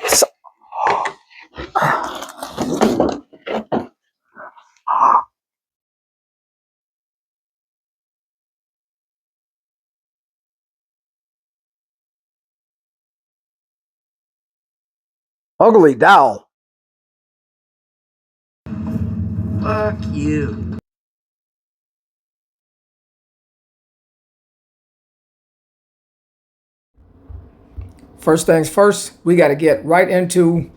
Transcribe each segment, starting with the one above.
So, ugly doll. Fuck you. First things first, we got to get right into.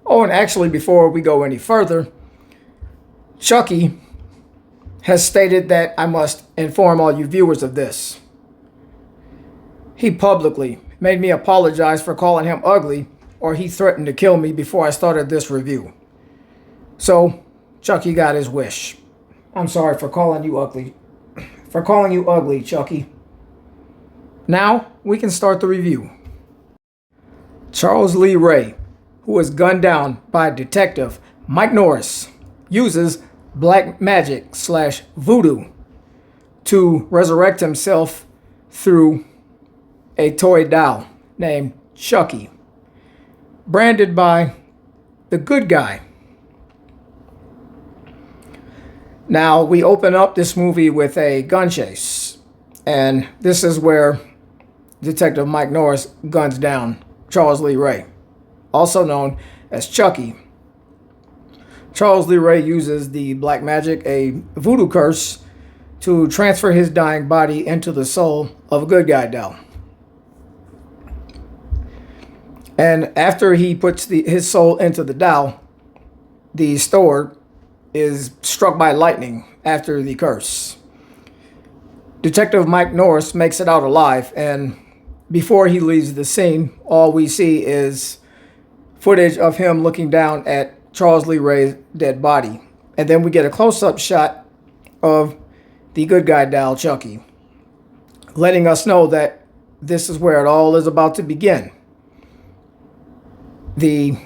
Oh, and actually, before we go any further, Chucky has stated that I must inform all you viewers of this. He publicly made me apologize for calling him ugly, or he threatened to kill me before I started this review. So, Chucky got his wish. I'm sorry for calling you ugly. For calling you ugly, Chucky. Now, we can start the review. Charles Lee Ray, who was gunned down by Detective Mike Norris, uses black magic / voodoo to resurrect himself through a toy doll named Chucky, branded by the good guy. Now, we open up this movie with a gun chase, and this is where Detective Mike Norris guns down Charles Lee Ray, also known as Chucky. Charles Lee Ray uses the black magic, a voodoo curse, to transfer his dying body into the soul of a good guy doll. And after he puts his soul into the doll, the store is struck by lightning after the curse. Detective Mike Norris makes it out alive, and before he leaves the scene, all we see is footage of him looking down at Charles Lee Ray's dead body. And then we get a close-up shot of the good guy doll, Chucky, letting us know that this is where it all is about to begin. The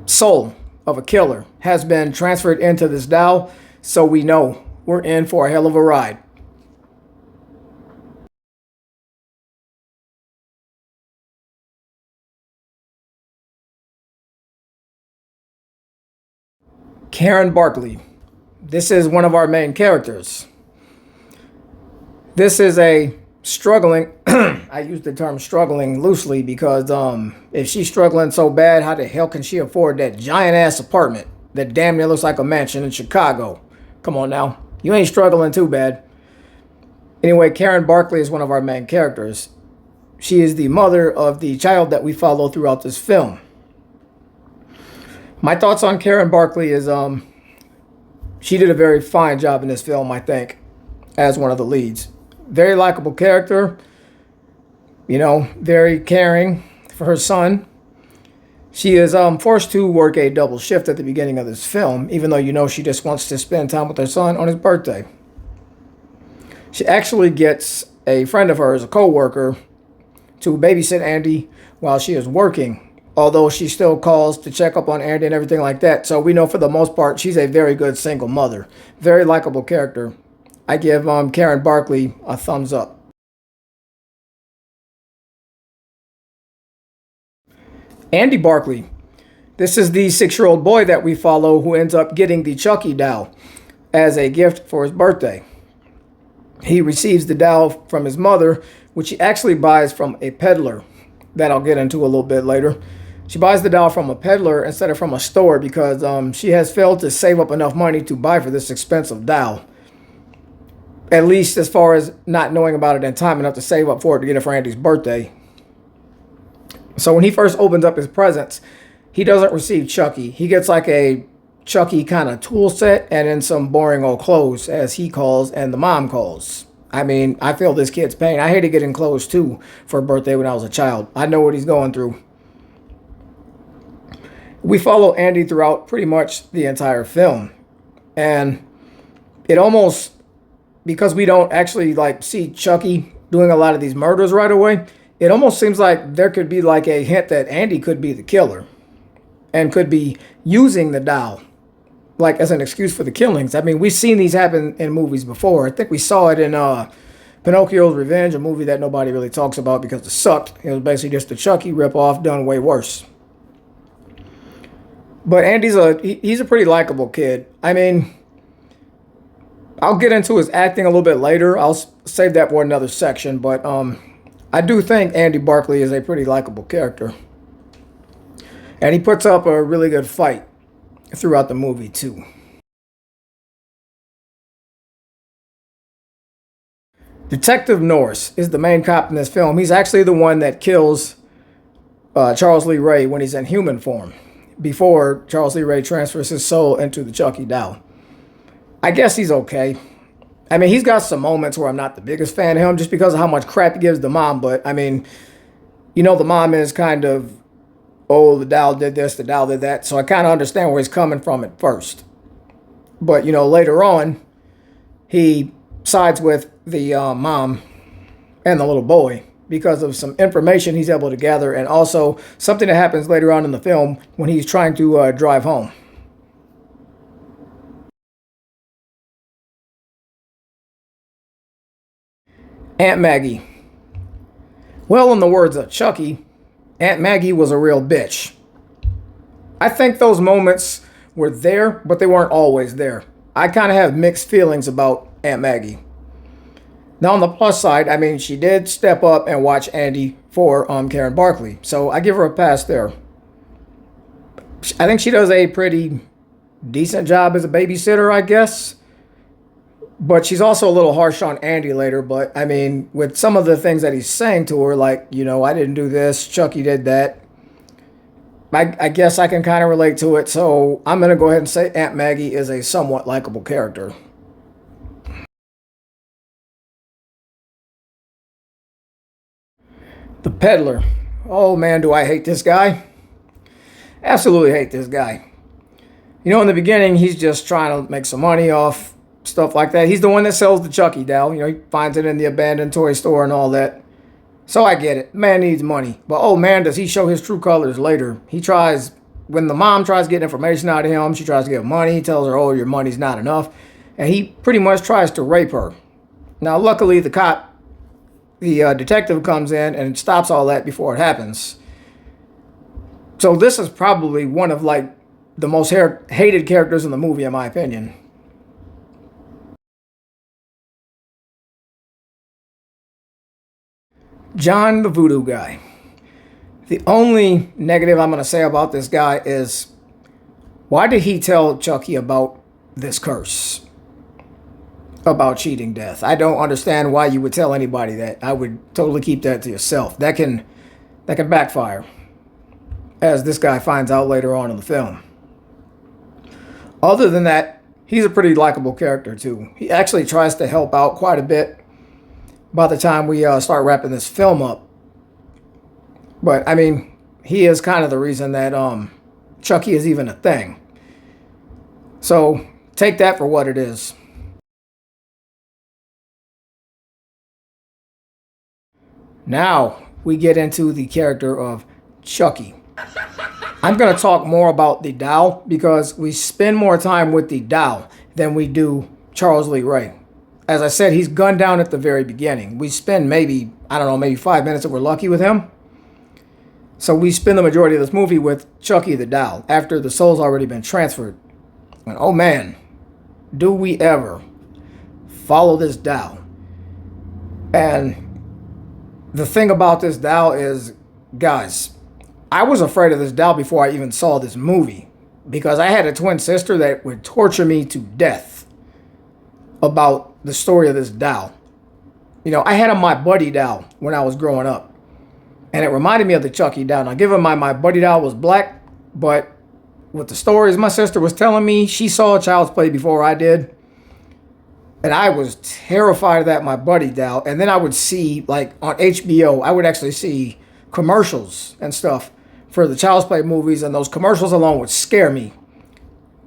soul of a killer has been transferred into this doll, so we know we're in for a hell of a ride. Karen Barkley. This is one of our main characters. This is a struggling, I use the term struggling loosely because if she's struggling so bad, how the hell can she afford that giant ass apartment that damn near looks like a mansion in Chicago? Come on now, you ain't struggling too bad. Anyway, Karen Barkley is one of our main characters. She is the mother of the child that we follow throughout this film. My thoughts on Karen Barkley is she did a very fine job in this film, I think, as one of the leads. Very likable character, very caring for her son. She is forced to work a double shift at the beginning of this film, even though she just wants to spend time with her son on his birthday. She actually gets a friend of hers, a co-worker, to babysit Andy while she is working, although she still calls to check up on Andy and everything like that. So we know for the most part she's a very good single mother. Very likable character. I give Karen Barkley a thumbs up. Andy Barkley. This is the 6-year-old boy that we follow who ends up getting the Chucky doll as a gift for his birthday. He receives the doll from his mother, which he actually buys from a peddler that I'll get into a little bit later. She buys the doll from a peddler instead of from a store because she has failed to save up enough money to buy for this expensive doll. At least as far as not knowing about it in time enough to save up for it to get it for Andy's birthday. So when he first opens up his presents, he doesn't receive Chucky. He gets like a Chucky kind of tool set and then some boring old clothes, as he calls and the mom calls. I mean, I feel this kid's pain. I hated getting clothes too for a birthday when I was a child. I know what he's going through. We follow Andy throughout pretty much the entire film. And it almost, because we don't actually see Chucky doing a lot of these murders right away, it almost seems like there could be like a hint that Andy could be the killer and could be using the doll like as an excuse for the killings. I mean, we've seen these happen in movies before. I think we saw it in Pinocchio's Revenge, a movie that nobody really talks about because it sucked. It was basically just a Chucky ripoff done way worse. But Andy's he's a pretty likable kid. I mean, I'll get into his acting a little bit later. I'll save that for another section. But I do think Andy Barclay is a pretty likable character. And he puts up a really good fight throughout the movie, too. Detective Norris is the main cop in this film. He's actually the one that kills Charles Lee Ray when he's in human form, before Charles Lee Ray transfers his soul into the Chucky doll. I guess he's okay. I mean, he's got some moments where I'm not the biggest fan of him just because of how much crap he gives the mom. But, I mean, the mom is kind of, oh, the doll did this, the doll did that. So I kind of understand where he's coming from at first. But, later on, he sides with the mom and the little boy because of some information he's able to gather, and also something that happens later on in the film when he's trying to drive home. Aunt Maggie. Well, in the words of Chucky, Aunt Maggie was a real bitch. I think those moments were there, but they weren't always there. I kind of have mixed feelings about Aunt Maggie. Now, on the plus side, I mean, she did step up and watch Andy for Karen Barkley, so I give her a pass there. I think she does a pretty decent job as a babysitter, I guess. But she's also a little harsh on Andy later. But, I mean, with some of the things that he's saying to her, like, I didn't do this, Chucky did that, I guess I can kind of relate to it. So I'm going to go ahead and say Aunt Maggie is a somewhat likable character. The peddler. Oh man, do I hate this guy. Absolutely hate this guy. In the beginning, he's just trying to make some money off stuff like that. He's the one that sells the Chucky doll. He finds it in the abandoned toy store and all that. So I get it. Man needs money. But oh man, does he show his true colors later. When the mom tries to get information out of him, she tries to get money. He tells her, oh, your money's not enough. And he pretty much tries to rape her. Now, luckily, the detective comes in and stops all that before it happens. So this is probably one of the most hated characters in the movie, in my opinion. John the Voodoo Guy. The only negative I'm going to say about this guy is, why did he tell Chucky about this curse? About cheating death. I don't understand why you would tell anybody that. I would totally keep that to yourself. That can backfire, as this guy finds out later on in the film. Other than that, he's a pretty likable character too. He actually tries to help out quite a bit by the time we start wrapping this film up. But I mean, he is kind of the reason that Chucky is even a thing. So take that for what it is. Now we get into the character of Chucky. I'm going to talk more about the doll because we spend more time with the doll than we do Charles Lee Ray. As I said, he's gunned down at the very beginning. We spend maybe 5 minutes if we're lucky with him. So we spend the majority of this movie with Chucky the doll after the soul's already been transferred. And oh man, do we ever follow this doll. And the thing about this doll is, guys, I was afraid of this doll before I even saw this movie because I had a twin sister that would torture me to death about the story of this doll. I had a My Buddy doll when I was growing up, and it reminded me of the Chucky doll. Now, given my Buddy doll was black, but with the stories my sister was telling me, she saw a Child's Play before I did. And I was terrified of that My Buddy doll. And then I would see, on HBO, I would actually see commercials and stuff for the Child's Play movies. And those commercials alone would scare me.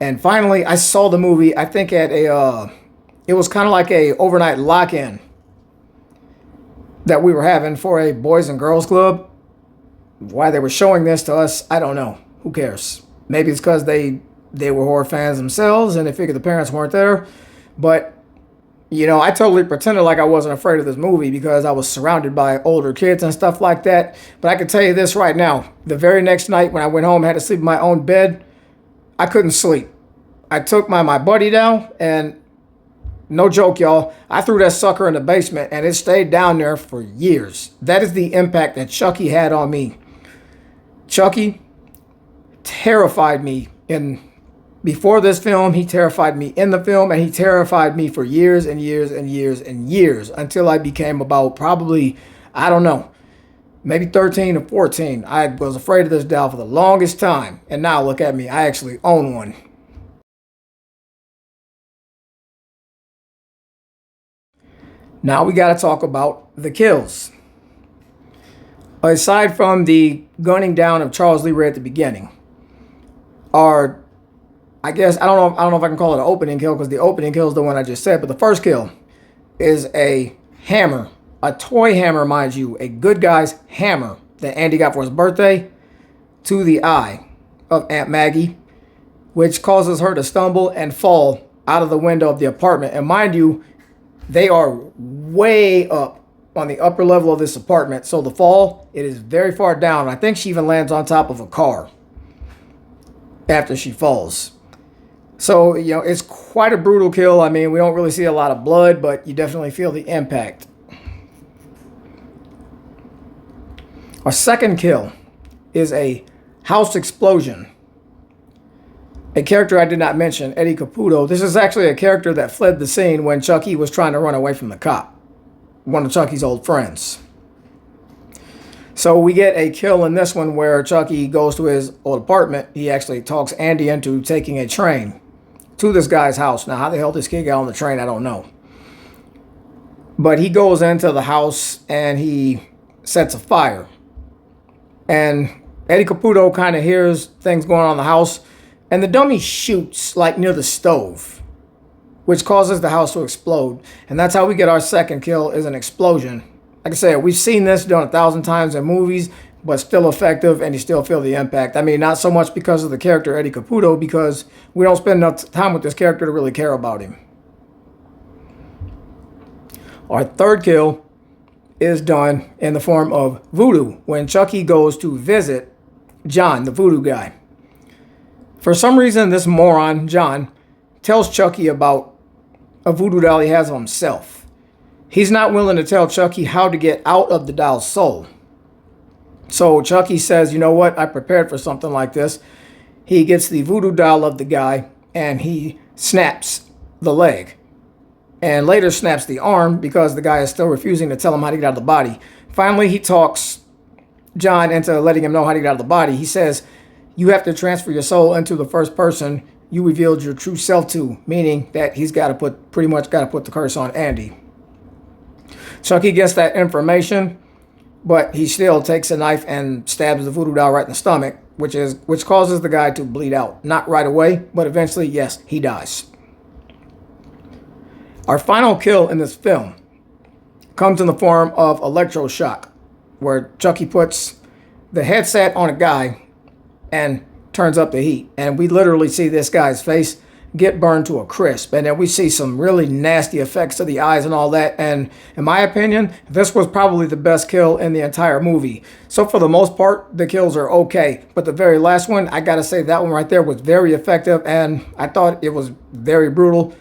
And finally, I saw the movie, I think at it was kind of like a overnight lock-in that we were having for a Boys and Girls Club. Why they were showing this to us, I don't know. Who cares? Maybe it's because they they were horror fans themselves and they figured the parents weren't there. But, you know, I totally pretended like I wasn't afraid of this movie because I was surrounded by older kids and stuff like that. But I can tell you this right now. The very next night when I went home and had to sleep in my own bed, I couldn't sleep. I took my buddy down, and no joke, y'all, I threw that sucker in the basement and it stayed down there for years. That is the impact that Chucky had on me. Chucky terrified me before this film. He terrified me in the film, and he terrified me for years and years and years and years until I became about probably, I don't know, maybe 13 or 14. I was afraid of this doll for the longest time. And now look at me, I actually own one. Now we got to talk about the kills. Aside from the gunning down of Charles Lee Ray at the beginning, are, I guess, I don't know if I can call it an opening kill because the opening kill is the one I just said, but the first kill is a hammer, a toy hammer, mind you, a good guy's hammer that Andy got for his birthday to the eye of Aunt Maggie, which causes her to stumble and fall out of the window of the apartment. And mind you, they are way up on the upper level of this apartment. So the fall, it is very far down. I think she even lands on top of a car after she falls. So, you know, it's quite a brutal kill. I mean, we don't really see a lot of blood, but you definitely feel the impact. Our second kill is a house explosion. A character I did not mention, Eddie Caputo. This is actually a character that fled the scene when Chucky was trying to run away from the cop, one of Chucky's old friends. So we get a kill in this one where Chucky goes to his old apartment. He actually talks Andy into taking a train to this guy's house. Now, how the hell this kid got on the train, I don't know. But he goes into the house and he sets a fire. And Eddie Caputo kind of hears things going on in the house. And the dummy shoots like near the stove, which causes the house to explode. And that's how we get our second kill, is an explosion. Like I said, we've seen this done 1,000 times in movies, but still effective, and you still feel the impact. I mean, not so much because of the character Eddie Caputo, because we don't spend enough time with this character to really care about him. Our third kill is done in the form of voodoo, when Chucky goes to visit John, the voodoo guy. For some reason, this moron, John, tells Chucky about a voodoo doll he has of himself. He's not willing to tell Chucky how to get out of the doll's soul. So Chucky says, you know what, I prepared for something like this. He gets the voodoo doll of the guy and he snaps the leg. And later snaps the arm because the guy is still refusing to tell him how to get out of the body. Finally, he talks John into letting him know how to get out of the body. He says, you have to transfer your soul into the first person you revealed your true self to, meaning that he's got to pretty much got to put the curse on Andy. Chucky gets that information, but he still takes a knife and stabs the voodoo doll right in the stomach, which causes the guy to bleed out. Not right away, but eventually, yes, he dies. Our final kill in this film comes in the form of electroshock, where Chucky puts the headset on a guy and turns up the heat. And we literally see this guy's face get burned to a crisp. And then we see some really nasty effects to the eyes and all that. And in my opinion, this was probably the best kill in the entire movie. So for the most part, the kills are okay. But the very last one, I gotta say that one right there was very effective. And I thought it was very brutal.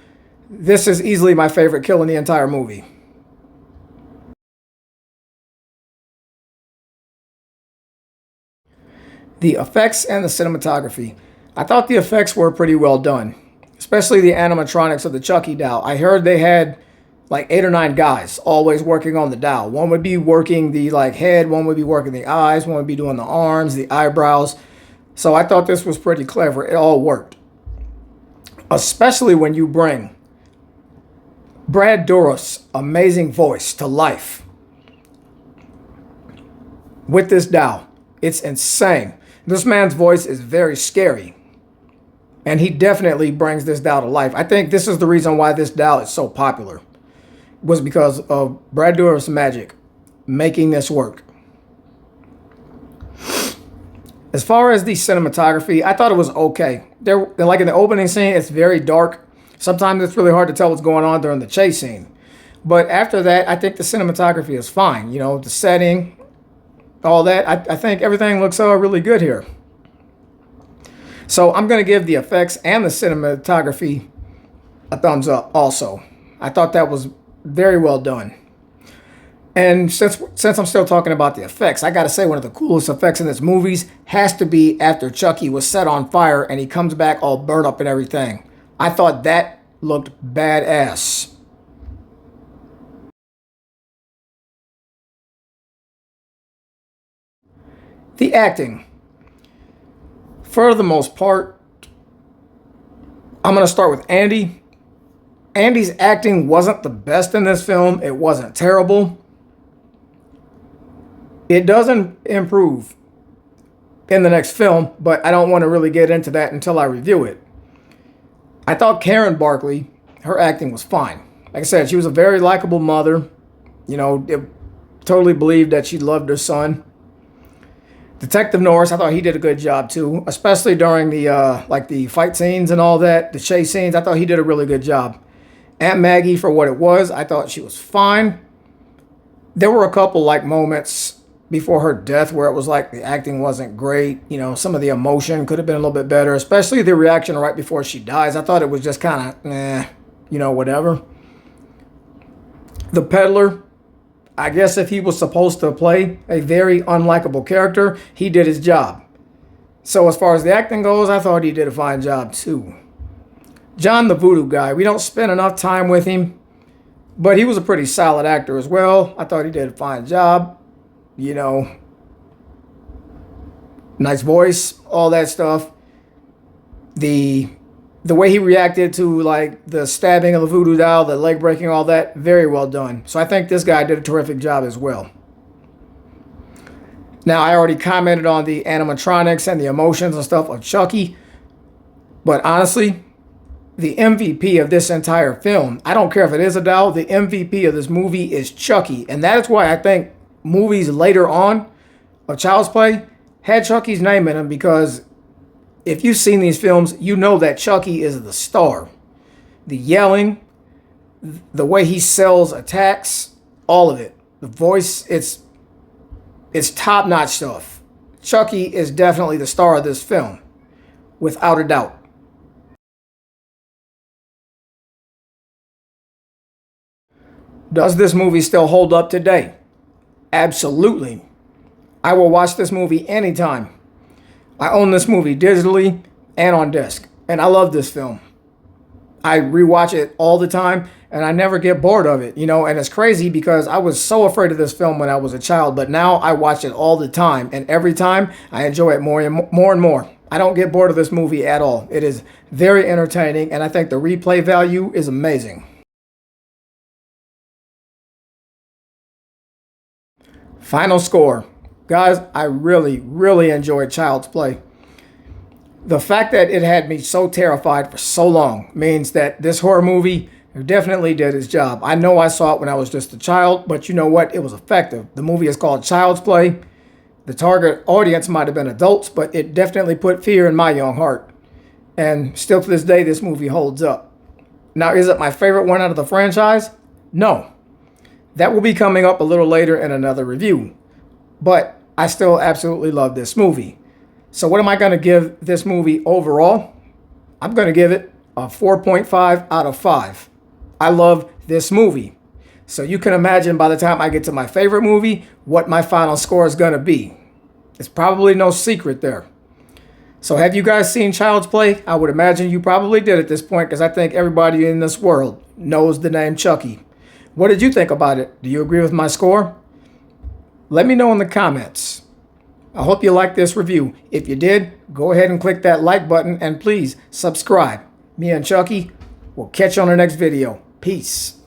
This is easily my favorite kill in the entire movie. The effects and the cinematography. I thought the effects were pretty well done, especially the animatronics of the Chucky doll. I heard they had like 8 or 9 guys always working on the doll. One would be working the head, one would be working the eyes, one would be doing the arms, the eyebrows. So I thought this was pretty clever. It all worked. Especially when you bring Brad Dourif's amazing voice to life with this doll. It's insane. This man's voice is very scary. And he definitely brings this doll to life. I think this is the reason why this doll is so popular. Was because of Brad Dourif's magic making this work. As far as the cinematography, I thought it was okay. There, like in the opening scene, it's very dark. Sometimes it's really hard to tell what's going on during the chase scene. But after that, I think the cinematography is fine. You know, the setting, all that. I think everything looks really good here. So I'm going to give the effects and the cinematography a thumbs up also. I thought that was very well done. And since I'm still talking about the effects, I got to say one of the coolest effects in this movie has to be after Chucky was set on fire and he comes back all burnt up and everything. I thought that looked badass. The acting. For the most part, I'm going to start with Andy. Andy's acting wasn't the best in this film. It wasn't terrible. It doesn't improve in the next film, but I don't want to really get into that until I review it. I thought Karen Barkley, her acting was fine. Like I said, she was a very likable mother. You know, totally believed that she loved her son. Detective Norris, I thought he did a good job too, especially during the like the fight scenes and all that, the chase scenes. I thought he did a really good job. Aunt Maggie, for what it was, I thought she was fine. There were a couple like moments before her death where it was like the acting wasn't great. You know, some of the emotion could have been a little bit better, especially the reaction right before she dies. I thought it was just kind of, you know, whatever. The peddler, I guess if he was supposed to play a very unlikable character, he did his job. So as far as the acting goes, I thought he did a fine job too. John the Voodoo guy, we don't spend enough time with him, but he was a pretty solid actor as well. I thought he did a fine job. You know, nice voice, all that stuff. The way he reacted to like the stabbing of the voodoo doll, the leg breaking, all that, very well done. So I think this guy did a terrific job as well. Now, I already commented on the animatronics and the emotions and stuff of Chucky, but honestly, the MVP of this entire film, I don't care if it is a doll, the MVP of this movie is Chucky. And that is why I think movies later on of Child's Play had Chucky's name in them, because if you've seen these films, you know that Chucky is the star. The yelling, the way he sells attacks, all of it. The voice, it's top-notch stuff. Chucky is definitely the star of this film, without a doubt. Does this movie still hold up today? Absolutely. I will watch this movie anytime. I own this movie digitally and on disc, and I love this film. I rewatch it all the time, and I never get bored of it, you know, and it's crazy because I was so afraid of this film when I was a child, but now I watch it all the time, and every time I enjoy it more and more and more. I don't get bored of this movie at all. It is very entertaining, and I think the replay value is amazing. Final score. Guys, I really, really enjoyed Child's Play. The fact that it had me so terrified for so long means that this horror movie definitely did its job. I know I saw it when I was just a child, but you know what? It was effective. The movie is called Child's Play. The target audience might have been adults, but it definitely put fear in my young heart. And still to this day, this movie holds up. Now, is it my favorite one out of the franchise? No. That will be coming up a little later in another review. But I still absolutely love this movie. So what am I going to give this movie overall? I'm going to give it a 4.5 out of 5. I love this movie. So you can imagine by the time I get to my favorite movie, what my final score is going to be. It's probably no secret there. So have you guys seen Child's Play? I would imagine you probably did at this point, because I think everybody in this world knows the name Chucky. What did you think about it? Do you agree with my score? Let me know in the comments. I hope you liked this review. If you did, go ahead and click that like button, and please subscribe. Me and Chucky will catch you on the next video. Peace.